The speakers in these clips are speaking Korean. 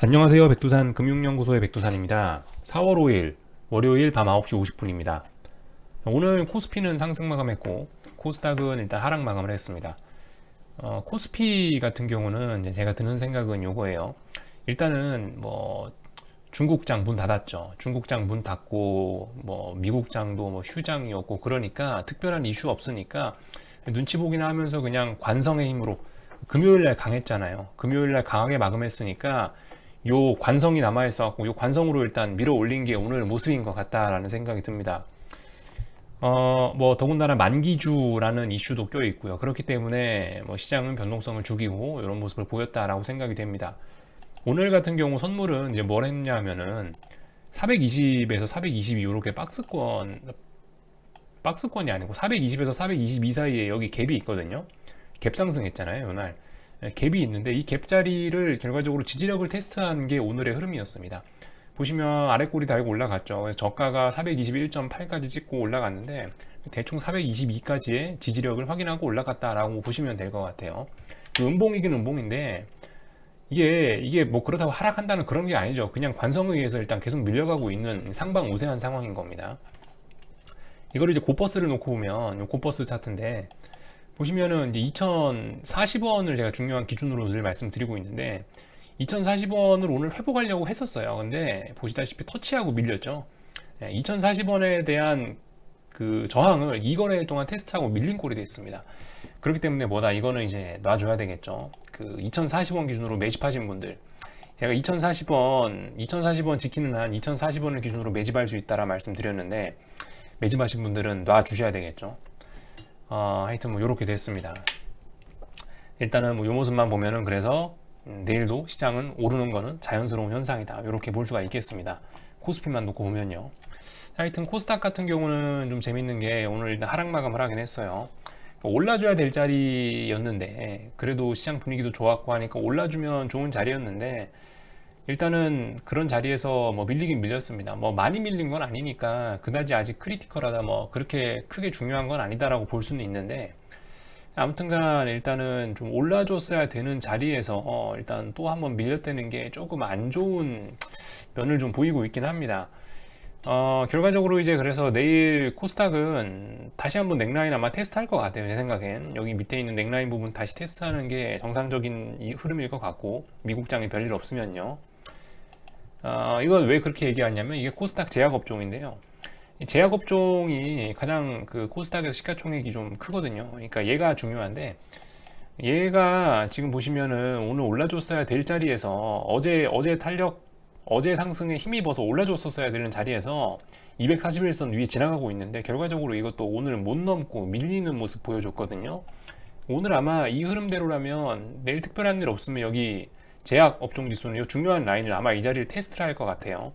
안녕하세요. 백두산 금융연구소의 백두산입니다. 4월 5일 월요일 밤 9시 50분입니다. 오늘 코스피는 상승 마감했고 코스닥은 일단 하락 마감을 했습니다. 코스피 같은 경우는 이제 제가 드는 생각은 요거예요. 일단은 뭐 중국장 문 닫았죠. 중국장 문 닫고 뭐 미국장도 뭐 휴장이었고 그러니까 특별한 이슈 없으니까 눈치 보기나 하면서 그냥 관성의 힘으로 금요일 날 강했잖아요. 금요일 날 강하게 마감했으니까 요 관성이 남아있어갖고 요 관성으로 일단 밀어 올린 게 오늘 모습인 것 같다라는 생각이 듭니다. 뭐 더군다나 만기주라는 이슈도 껴 있고요. 그렇기 때문에 뭐 시장은 변동성을 죽이고 이런 모습을 보였다라고 생각이 됩니다. 오늘 같은 경우 선물은 이제 뭘 했냐면은 420에서 422 이렇게 박스권이 아니고 420에서 422 사이에 여기 갭이 있거든요. 갭 상승했잖아요, 이날. 갭이 있는데 이 갭 자리를 결과적으로 지지력을 테스트한 게 오늘의 흐름이었습니다. 보시면 아래 꼬리 달고 올라갔죠. 그래서 저가가 421.8까지 찍고 올라갔는데 대충 422까지의 지지력을 확인하고 올라갔다라고 보시면 될 것 같아요. 음봉이긴 음봉인데 이게 뭐 그렇다고 하락한다는 그런 게 아니죠. 그냥 관성에 의해서 일단 계속 밀려가고 있는 상방 우세한 상황인 겁니다. 이걸 이제 고버스를 놓고 보면 이 고버스 차트인데 보시면은 이제 2040원을 제가 중요한 기준으로 늘 말씀드리고 있는데 2040원을 오늘 회복하려고 했었어요. 근데 보시다시피 터치하고 밀렸죠. 2040원에 대한 그 저항을 2거래 동안 테스트하고 밀린 꼴이 됐습니다. 그렇기 때문에 뭐다 이거는 이제 놔줘야 되겠죠. 그 2040원 기준으로 매집하신 분들 제가 2040원 지키는 한 2040원을 기준으로 매집할 수 있다라 말씀드렸는데 매집하신 분들은 놔주셔야 되겠죠. 하여튼 뭐 요렇게 됐습니다. 일단은 뭐 요 모습만 보면은 그래서 내일도 시장은 오르는 거는 자연스러운 현상이다. 이렇게 볼 수가 있겠습니다. 코스피만 놓고 보면요. 하여튼 코스닥 같은 경우는 좀 재밌는 게 오늘 일단 하락 마감을 하긴 했어요. 올라줘야 될 자리였는데 그래도 시장 분위기도 좋았고 하니까 올라주면 좋은 자리였는데 일단은 그런 자리에서 뭐 밀리긴 밀렸습니다. 뭐 많이 밀린 건 아니니까 그다지 아직 크리티컬하다 뭐 그렇게 크게 중요한 건 아니다라고 볼 수는 있는데 아무튼간 일단은 좀 올라줬어야 되는 자리에서 일단 또 한번 밀렸다는 게 조금 안 좋은 면을 좀 보이고 있긴 합니다. 결과적으로 이제 그래서 내일 코스닥은 다시 한번 넥라인 아마 테스트할 것 같아요. 제 생각엔 여기 밑에 있는 넥라인 부분 다시 테스트하는 게 정상적인 이 흐름일 것 같고 미국장이 별일 없으면요. 이건 왜 그렇게 얘기하냐면 이게 코스닥 제약업종인데요. 이 제약업종이 가장 그 코스닥에서 시가총액이 좀 크거든요. 그러니까 얘가 중요한데 얘가 지금 보시면은 오늘 올라줬어야 될 자리에서 어제 상승에 힘입어서 올라줬었어야 되는 자리에서 241선 위에 지나가고 있는데 결과적으로 이것도 오늘 못 넘고 밀리는 모습 보여줬거든요. 오늘 아마 이 흐름대로라면 내일 특별한 일 없으면 여기 제약 업종 지수는 이 중요한 라인을 아마 이 자리를 테스트를 할 것 같아요.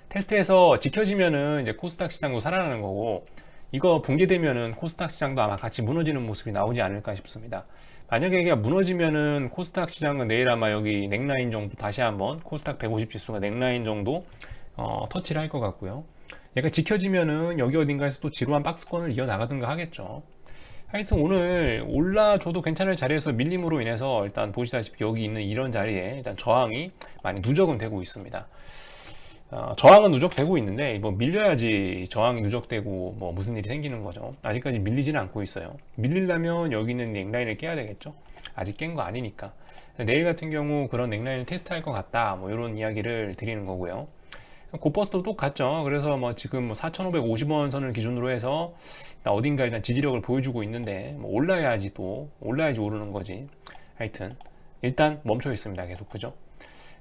테스트해서 지켜지면은 이제 코스닥 시장도 살아나는 거고 이거 붕괴되면은 코스닥 시장도 아마 같이 무너지는 모습이 나오지 않을까 싶습니다. 만약에 이게 무너지면은 코스닥 시장은 내일 아마 여기 넥라인 정도 다시 한번 코스닥 150 지수가 넥라인 정도 터치를 할 것 같고요. 얘가 지켜지면은 여기 어딘가에서 또 지루한 박스권을 이어나가든가 하겠죠. 하여튼 오늘 올라줘도 괜찮을 자리에서 밀림으로 인해서 일단 보시다시피 여기 있는 이런 자리에 일단 저항이 많이 누적은 되고 있습니다. 저항은 누적되고 있는데 뭐 밀려야지 저항이 누적되고 뭐 무슨 일이 생기는 거죠. 아직까지 밀리지는 않고 있어요. 밀리려면 여기 있는 넥라인을 깨야 되겠죠. 아직 깬 거 아니니까. 내일 같은 경우 그런 넥라인을 테스트할 것 같다. 뭐 이런 이야기를 드리는 거고요. 고버스도 똑같죠. 그래서 뭐 지금 4,550원 선을 기준으로 해서 어딘가 일단 지지력을 보여주고 있는데 뭐 올라야지 오르는 거지. 하여튼 일단 멈춰 있습니다. 계속 그죠?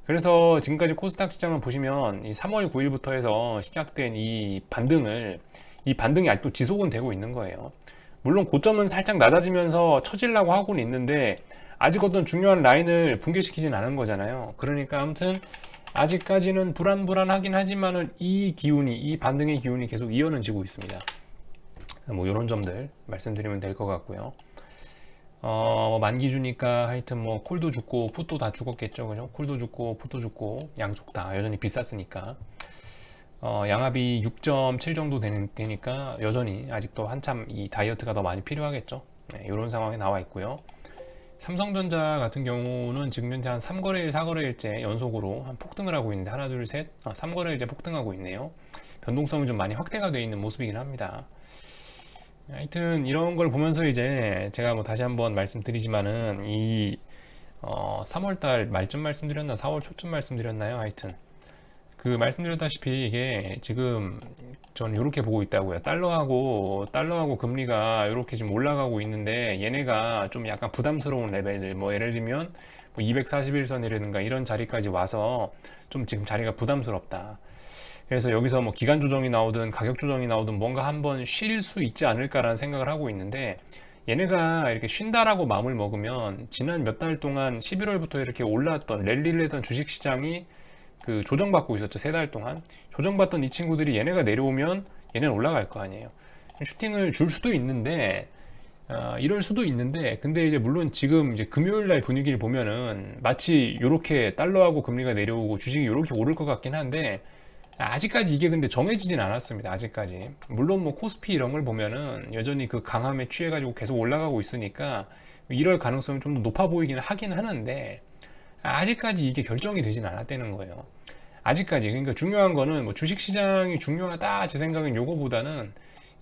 그래서 지금까지 코스닥 시장을 보시면 이 3월 9일부터 해서 시작된 이 반등이 아직도 지속은 되고 있는 거예요. 물론 고점은 살짝 낮아지면서 처지려고 하고는 있는데 아직 어떤 중요한 라인을 붕괴시키진 않은 거잖아요. 그러니까 아무튼 아직까지는 불안불안하긴 하지만은 이 반등의 기운이 계속 이어는 지고 있습니다. 뭐 이런 점들 말씀드리면 될 것 같고요. 만기주니까 하여튼 뭐 콜도 죽고 풋도 다 죽었겠죠. 그죠? 콜도 죽고 풋도 죽고 양쪽 다 여전히 비쌌으니까. 양압이 6.7 정도 되니까 여전히 아직도 한참 이 다이어트가 더 많이 필요하겠죠. 네, 이런 상황에 나와 있고요. 삼성전자 같은 경우는 지금 현재 한 3거래일, 4거래일째 연속으로 한 폭등을 하고 있는데, 하나, 둘, 셋, 3거래일째 폭등하고 있네요. 변동성이 좀 많이 확대가 되어 있는 모습이긴 합니다. 하여튼 이런 걸 보면서 이제 제가 뭐 다시 한번 말씀드리지만은 3월달 말쯤 말씀드렸나 4월 초쯤 말씀드렸나요? 하여튼 그 말씀드렸다시피 이게 지금 저는 이렇게 보고 있다고요. 달러하고 금리가 이렇게 지금 올라가고 있는데, 얘네가 좀 약간 부담스러운 레벨들, 뭐 예를 들면 뭐 241선이라든가 이런 자리까지 와서 좀 지금 자리가 부담스럽다. 그래서 여기서 뭐 기간 조정이 나오든 가격 조정이 나오든 뭔가 한번 쉴 수 있지 않을까라는 생각을 하고 있는데, 얘네가 이렇게 쉰다라고 마음을 먹으면 지난 몇 달 동안 11월부터 이렇게 올랐던 랠리를 했던 주식시장이 그 조정받고 있었죠. 3달 동안 조정받던 이 친구들이 얘네가 내려오면 얘네는 올라갈 거 아니에요. 슈팅을 줄 수도 있는데, 이럴 수도 있는데, 근데 이제 물론 지금 이제 금요일 날 분위기를 보면은 마치 요렇게 달러하고 금리가 내려오고 주식이 요렇게 오를 것 같긴 한데, 아직까지 이게 근데 정해지진 않았습니다. 아직까지. 물론 뭐 코스피 이런 걸 보면은 여전히 그 강함에 취해가지고 계속 올라가고 있으니까 이럴 가능성이 좀 높아 보이긴 하긴 하는데, 아직까지 이게 결정이 되진 않았다는 거예요. 아직까지. 그러니까 중요한 거는 뭐 주식시장이 중요하다 제 생각은 요거보다는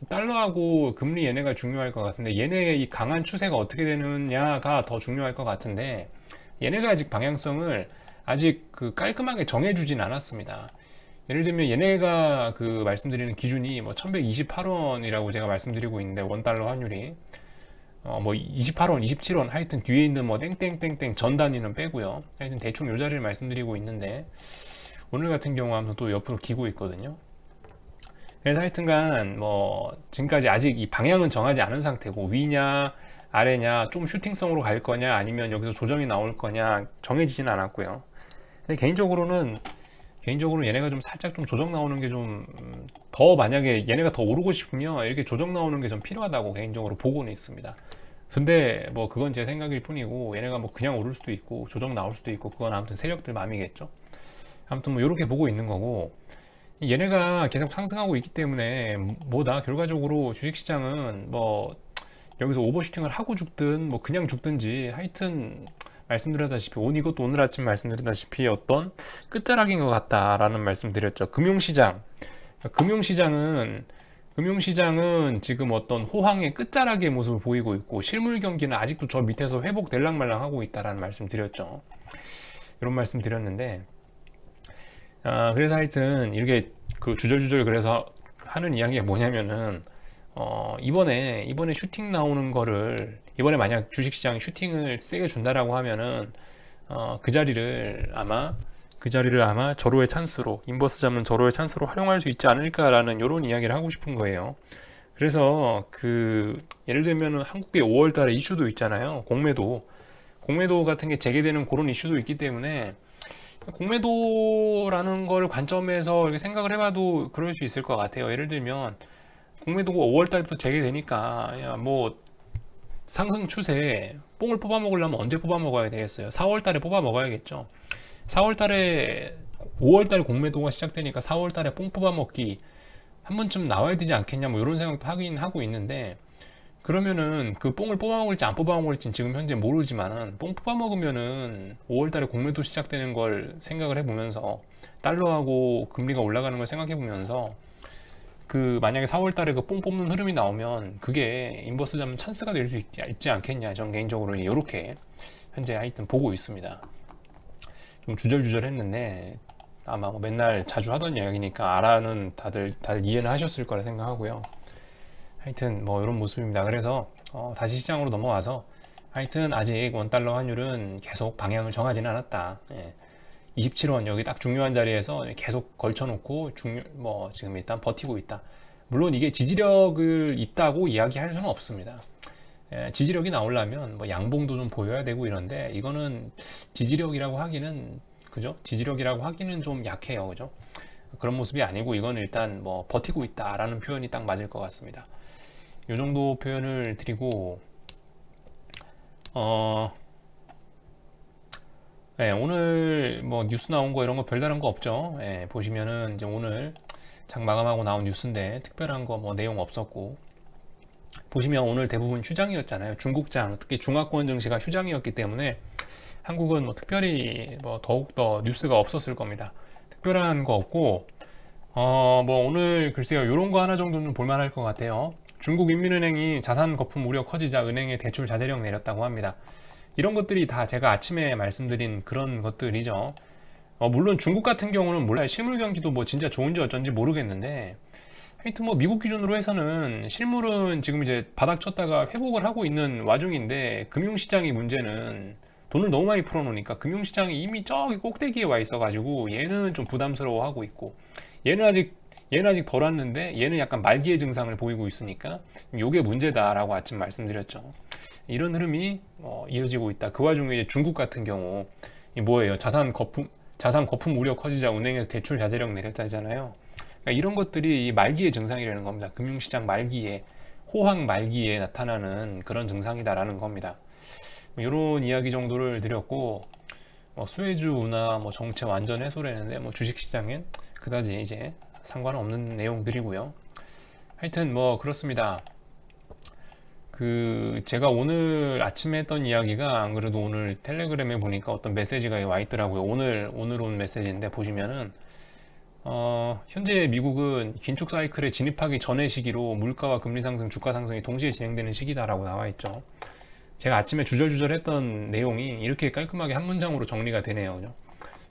달러하고 금리 얘네가 중요할 것 같은데, 얘네의 이 강한 추세가 어떻게 되느냐가 더 중요할 것 같은데, 얘네가 아직 방향성을 아직 그 깔끔하게 정해주진 않았습니다. 예를 들면 얘네가 그 말씀드리는 기준이 뭐 1128원이라고 제가 말씀드리고 있는데, 원달러 환율이 뭐 28원, 27원 하여튼 뒤에 있는 뭐 땡땡땡땡 전 단위는 빼고요. 하여튼 대충 요 자리를 말씀드리고 있는데, 오늘 같은 경우 하면 또 옆으로 기고 있거든요. 그래서 하여튼간 뭐 지금까지 아직 이 방향은 정하지 않은 상태고, 위냐 아래냐, 좀 슈팅성으로 갈 거냐 아니면 여기서 조정이 나올 거냐 정해지진 않았고요. 근데 개인적으로는 얘네가 좀 살짝 좀 조정 나오는 게 좀 더, 만약에 얘네가 더 오르고 싶으면 이렇게 조정 나오는 게 좀 필요하다고 개인적으로 보고는 있습니다. 근데 뭐 그건 제 생각일 뿐이고, 얘네가 뭐 그냥 오를 수도 있고 조정 나올 수도 있고, 그건 아무튼 세력들 맘이겠죠. 아무튼 뭐 이렇게 보고 있는 거고, 얘네가 계속 상승하고 있기 때문에 뭐다 결과적으로 주식시장은 뭐 여기서 오버슈팅을 하고 죽든 뭐 그냥 죽든지, 하여튼 말씀드렸다시피 이것도 오늘 아침 말씀드렸다시피 어떤 끝자락인 것 같다라는 말씀드렸죠. 금융시장은 지금 어떤 호황의 끝자락의 모습을 보이고 있고, 실물 경기는 아직도 저 밑에서 회복 될랑말랑 하고 있다라는 말씀 드렸죠. 이런 말씀 드렸는데, 그래서 하여튼 이렇게 그 주절주절 그래서 하는 이야기가 뭐냐면은, 이번에 슈팅 나오는 거를, 이번에 만약 주식시장이 슈팅을 세게 준다라고 하면은 그 자리를 아마 절호의 찬스로, 인버스 잡는 절호의 찬스로 활용할 수 있지 않을까라는 이런 이야기를 하고 싶은 거예요. 그래서 그 예를 들면은 한국의 5월달에 이슈도 있잖아요. 공매도 같은 게 재개되는 그런 이슈도 있기 때문에, 공매도라는 걸 관점에서 이렇게 생각을 해봐도 그럴 수 있을 것 같아요. 예를 들면 공매도가 5월달부터 재개되니까, 야, 뭐 상승 추세 뽕을 뽑아 먹으려면 언제 뽑아 먹어야 되겠어요? 4월달에 뽑아 먹어야겠죠. 5월달에 공매도가 시작되니까 4월달에 뽕 뽑아 먹기 한 번쯤 나와야 되지 않겠냐, 뭐 이런 생각도 하긴 하고 있는데, 그러면은 그 뽕을 뽑아 먹을지 안 뽑아 먹을지는 지금 현재 모르지만은, 뽕 뽑아 먹으면은 5월달에 공매도 시작되는 걸 생각을 해보면서, 달러하고 금리가 올라가는 걸 생각해 보면서, 그 만약에 4월달에 그 뽕 뽑는 흐름이 나오면 그게 인버스 잡는 찬스가 될 수 있지 않겠냐, 전 개인적으로 이렇게 현재 하여튼 보고 있습니다. 좀 주절주절 했는데 아마 뭐 맨날 자주 하던 이야기니까 알아는 다들 이해는 하셨을 거라 생각하고요. 하여튼 뭐 이런 모습입니다. 그래서 다시 시장으로 넘어와서, 하여튼 아직 원달러 환율은 계속 방향을 정하지는 않았다. 27원 여기 딱 중요한 자리에서 계속 걸쳐놓고 뭐 지금 일단 버티고 있다. 물론 이게 지지력을 있다고 이야기할 수는 없습니다. 지지력이 나오려면 뭐 양봉도 좀 보여야 되고 이런데, 이거는 지지력이라고 하기는, 그죠? 지지력이라고 하기는 좀 약해요, 그죠? 그런 모습이 아니고, 이건 일단 뭐 버티고 있다라는 표현이 딱 맞을 것 같습니다. 이 정도 표현을 드리고, 오늘 뭐 뉴스 나온 거 이런 거 별다른 거 없죠. 보시면은 이제 오늘 장 마감하고 나온 뉴스인데 특별한 거 뭐 내용 없었고, 보시면 오늘 대부분 휴장이었잖아요. 중국장, 특히 중화권 증시가 휴장이었기 때문에 한국은 뭐 특별히 뭐 더욱더 뉴스가 없었을 겁니다. 특별한 거 없고, 뭐 오늘 글쎄요, 요런 거 하나 정도는 볼만할 것 같아요. 중국인민은행이 자산 거품 우려 커지자 은행에 대출 자제령 내렸다고 합니다. 이런 것들이 다 제가 아침에 말씀드린 그런 것들이죠. 물론 중국 같은 경우는 몰라요. 실물 경기도 뭐 진짜 좋은지 어쩐지 모르겠는데, 하여튼 뭐 미국 기준으로 해서는 실물은 지금 이제 바닥 쳤다가 회복을 하고 있는 와중인데, 금융시장이 문제는 돈을 너무 많이 풀어놓으니까 금융시장이 이미 저기 꼭대기에 와 있어가지고 얘는 좀 부담스러워하고 있고, 얘는 아직 덜 왔는데 얘는 약간 말기의 증상을 보이고 있으니까 요게 문제다라고 아침 말씀드렸죠. 이런 흐름이 이어지고 있다. 그 와중에 이제 중국 같은 경우 이 뭐예요? 자산 거품 우려 커지자 은행에서 대출 자제령 내렸다잖아요. 그러니까 이런 것들이 이 말기의 증상이라는 겁니다. 금융시장 말기에, 호황 말기에 나타나는 그런 증상이다라는 겁니다. 이런 이야기 정도를 드렸고, 수혜주 운하 정체 완전 해소라는데 주식시장엔 그다지 이제 상관없는 내용들이고요. 하여튼 그렇습니다. 제가 오늘 아침에 했던 이야기가 안 그래도 오늘 텔레그램에 보니까 어떤 메시지가 와 있더라고요. 오늘 온 메시지인데 보시면은 현재 미국은 긴축 사이클에 진입하기 전의 시기로 물가와 금리 상승, 주가 상승이 동시에 진행되는 시기다라고 나와 있죠. 제가 아침에 주절주절 했던 내용이 이렇게 깔끔하게 한 문장으로 정리가 되네요. 그죠?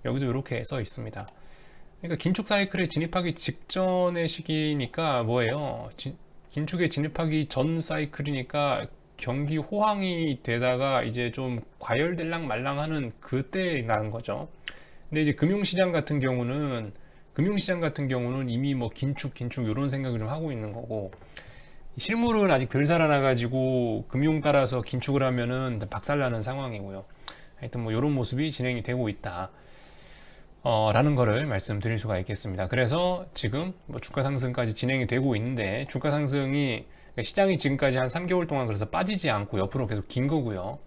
여기도 이렇게 써 있습니다. 그러니까 긴축 사이클에 진입하기 직전의 시기니까 뭐예요? 긴축에 진입하기 전 사이클이니까 경기 호황이 되다가 이제 좀 과열될랑 말랑 하는 그때 나는 거죠. 근데 이제 금융시장 같은 경우는 이미 긴축 이런 생각을 좀 하고 있는 거고, 실물은 아직 덜 살아나가지고 금융 따라서 긴축을 하면은 박살나는 상황이고요. 하여튼 이런 모습이 진행이 되고 있다. 라는 거를 말씀드릴 수가 있겠습니다. 그래서 지금 주가 상승까지 진행이 되고 있는데, 주가 상승이 시장이 지금까지 한 3개월 동안 그래서 빠지지 않고 옆으로 계속 긴 거고요.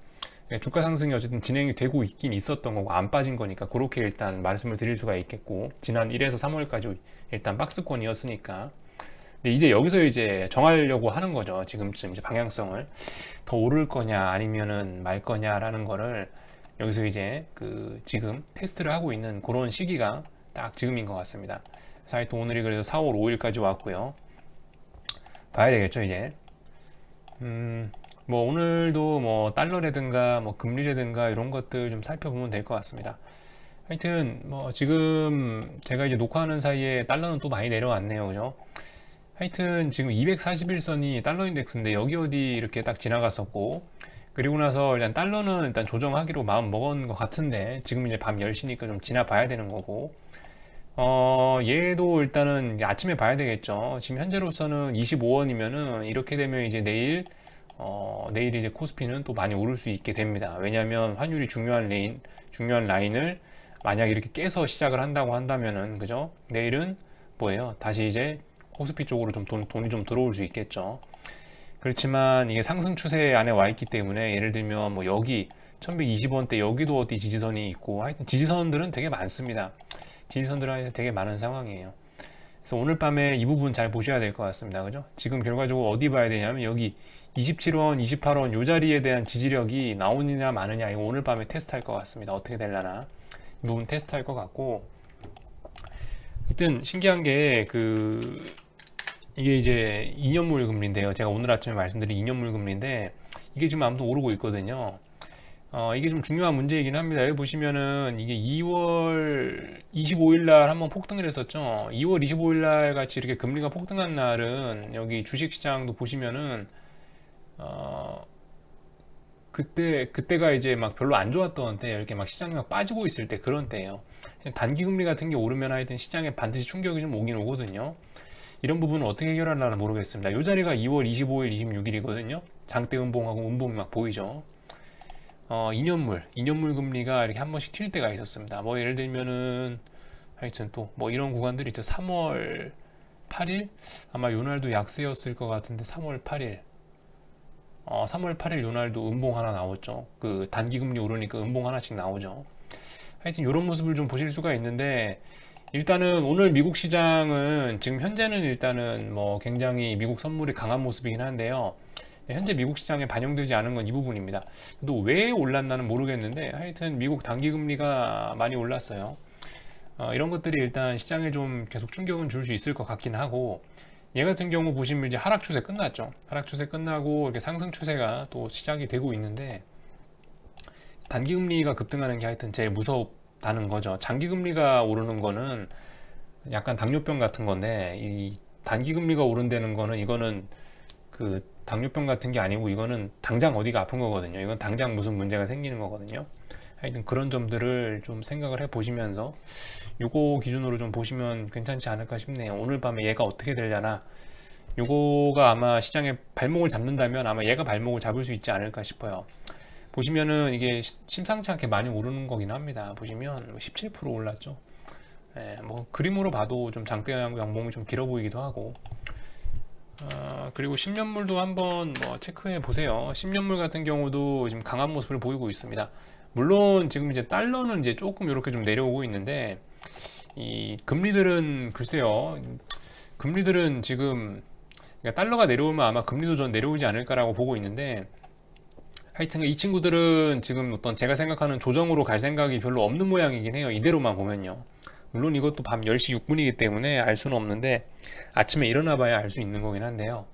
주가 상승이 어쨌든 진행이 되고 있긴 있었던 거고 안 빠진 거니까 그렇게 일단 말씀을 드릴 수가 있겠고, 지난 1에서 3월까지 일단 박스권이었으니까. 근데 이제 여기서 이제 정하려고 하는 거죠. 지금쯤 이제 방향성을 더 오를 거냐 아니면은 말 거냐라는 거를 여기서 이제 지금 테스트를 하고 있는 그런 시기가 딱 지금인 것 같습니다. 그래서 하여튼 오늘이 그래도 4월 5일까지 왔고요. 봐야 되겠죠 이제. 오늘도 달러라든가 금리라든가 이런 것들 좀 살펴보면 될 것 같습니다. 하여튼 지금 제가 이제 녹화하는 사이에 달러는 또 많이 내려왔네요. 그죠? 하여튼 지금 241선이 달러 인덱스인데 여기 어디 이렇게 딱 지나갔었고, 그리고 나서 일단 달러는 일단 조정하기로 마음 먹은 것 같은데 지금 이제 밤 10시니까 좀 지나봐야 되는 거고, 얘도 일단은 아침에 봐야 되겠죠. 지금 현재로서는 25원이면은 이렇게 되면 이제 내일 이제 코스피는 또 많이 오를 수 있게 됩니다. 왜냐하면 환율이 중요한 라인을 만약 이렇게 깨서 시작을 한다고 한다면은, 그죠? 내일은 뭐예요? 다시 이제 코스피 쪽으로 좀 돈이 좀 들어올 수 있겠죠. 그렇지만 이게 상승 추세 안에 와 있기 때문에, 예를 들면 여기 1120원대 여기도 어디 지지선이 있고, 하여튼 지지선들은 되게 많습니다. 지지선들은 되게 많은 상황이에요. 그래서 오늘 밤에 이 부분 잘 보셔야 될 것 같습니다. 그죠? 지금 결과적으로 어디 봐야 되냐면 여기 27원, 28원 요 자리에 대한 지지력이 나오느냐 마느냐, 이거 오늘 밤에 테스트할 것 같습니다. 어떻게 될라나 이 부분 테스트할 것 같고, 하여튼 신기한 게 이게 이제 2년물 금리인데요. 제가 오늘 아침에 말씀드린 2년물 금리인데 이게 지금 아무튼 오르고 있거든요. 이게 좀 중요한 문제이긴 합니다. 여기 보시면은 이게 2월 25일 날 한번 폭등을 했었죠. 2월 25일 날 같이 이렇게 금리가 폭등한 날은 여기 주식시장도 보시면은 그때가 이제 별로 안 좋았던 때, 이렇게 시장이 빠지고 있을 때, 그런 때예요. 단기 금리 같은 게 오르면 하여튼 시장에 반드시 충격이 좀 오긴 오거든요. 이런 부분은 어떻게 해결하려나 모르겠습니다. 이 자리가 2월 25일, 26일이거든요. 장대 음봉하고 음봉이 보이죠. 2년물 금리가 이렇게 한 번씩 튈 때가 있었습니다. 예를 들면은 하여튼 또 이런 구간들이 있죠. 3월 8일 아마 요날도 약세였을 것 같은데 3월 8일 3월 8일 요날도 음봉 하나 나왔죠. 단기 금리 오르니까 음봉 하나씩 나오죠. 하여튼 이런 모습을 좀 보실 수가 있는데, 일단은 오늘 미국 시장은 지금 현재는 일단은 굉장히 미국 선물이 강한 모습이긴 한데요. 현재 미국 시장에 반영되지 않은 건 이 부분입니다. 또 왜 올랐나는 모르겠는데 하여튼 미국 단기 금리가 많이 올랐어요. 이런 것들이 일단 시장에 좀 계속 충격은 줄 수 있을 것 같긴 하고, 얘 같은 경우 보시면 이제 하락 추세 끝났죠. 하락 추세 끝나고 이렇게 상승 추세가 또 시작이 되고 있는데, 단기 금리가 급등하는 게 하여튼 제일 무섭다는 거죠. 장기 금리가 오르는 거는 약간 당뇨병 같은 건데, 이 단기 금리가 오른다는 거는 이거는 그 당뇨병 같은 게 아니고 이거는 당장 어디가 아픈 거거든요. 이건 당장 무슨 문제가 생기는 거거든요. 하여튼 그런 점들을 좀 생각을 해 보시면서 요거 기준으로 좀 보시면 괜찮지 않을까 싶네요. 오늘 밤에 얘가 어떻게 되려나, 요거가 아마 시장에 발목을 잡는다면 아마 얘가 발목을 잡을 수 있지 않을까 싶어요. 보시면은 이게 심상치 않게 많이 오르는 거긴 합니다. 보시면 17% 올랐죠. 뭐 그림으로 봐도 좀 장대 양봉이 좀 길어 보이기도 하고, 그리고 10년물도 한번 뭐 체크해 보세요. 10년물 같은 경우도 지금 강한 모습을 보이고 있습니다. 물론 지금 이제 달러는 이제 조금 이렇게 좀 내려오고 있는데, 이 금리들은 글쎄요, 금리들은 지금 그러니까 달러가 내려오면 아마 금리도 좀 내려오지 않을까라고 보고 있는데, 하여튼 이 친구들은 지금 어떤 제가 생각하는 조정으로 갈 생각이 별로 없는 모양이긴 해요. 이대로만 보면요. 물론 이것도 밤 10시 6분이기 때문에 알 수는 없는데 아침에 일어나 봐야 알 수 있는 거긴 한데요.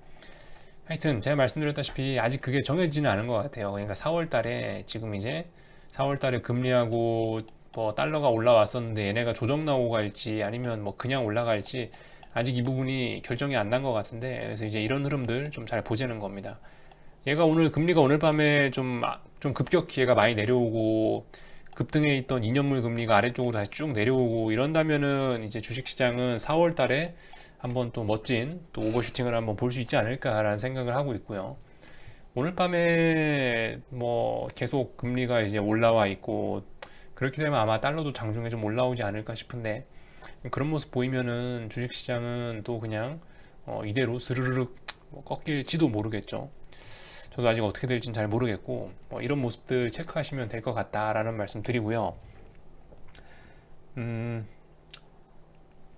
하여튼 제가 말씀드렸다시피 아직 그게 정해지는 않은 것 같아요. 그러니까 4월 달에 지금 이제 4월 달에 금리하고 뭐 달러가 올라왔었는데 얘네가 조정 나오고 갈지 아니면 뭐 그냥 올라갈지 아직 이 부분이 결정이 안 난 것 같은데, 그래서 이제 이런 흐름들 좀 잘 보자는 겁니다. 얘가 오늘 금리가 오늘 밤에 좀 급격히 얘가 많이 내려오고 급등해 있던 2년물 금리가 아래쪽으로 다시 쭉 내려오고 이런다면은 이제 주식시장은 4월 달에 한번 또 멋진 또 오버슈팅을 한번 볼 수 있지 않을까라는 생각을 하고 있고요. 오늘 밤에 뭐 계속 금리가 이제 올라와 있고 그렇게 되면 아마 달러도 장중에 좀 올라오지 않을까 싶은데, 그런 모습 보이면은 주식시장은 또 그냥 이대로 스르르륵 꺾일지도 모르겠죠. 저도 아직 어떻게 될지는 잘 모르겠고, 이런 모습들 체크하시면 될 것 같다라는 말씀 드리고요.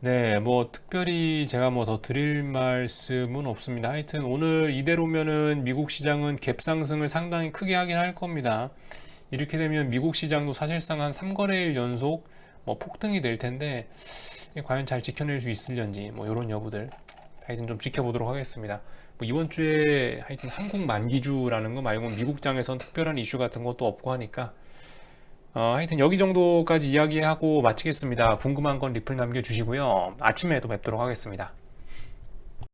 네, 뭐 특별히 제가 뭐 더 드릴 말씀은 없습니다. 하여튼 오늘 이대로면은 미국 시장은 갭 상승을 상당히 크게 하긴 할 겁니다. 이렇게 되면 미국 시장도 사실상 한 3거래일 연속 뭐 폭등이 될 텐데, 이게 과연 잘 지켜낼 수 있을런지 뭐 이런 여부들 하여튼 좀 지켜보도록 하겠습니다. 뭐 이번 주에 하여튼 한국 만기주라는 거 말고 미국장에선 특별한 이슈 같은 것도 없고 하니까 하여튼 여기 정도까지 이야기하고 마치겠습니다. 궁금한 건 리플 남겨주시고요. 아침에 또 뵙도록 하겠습니다.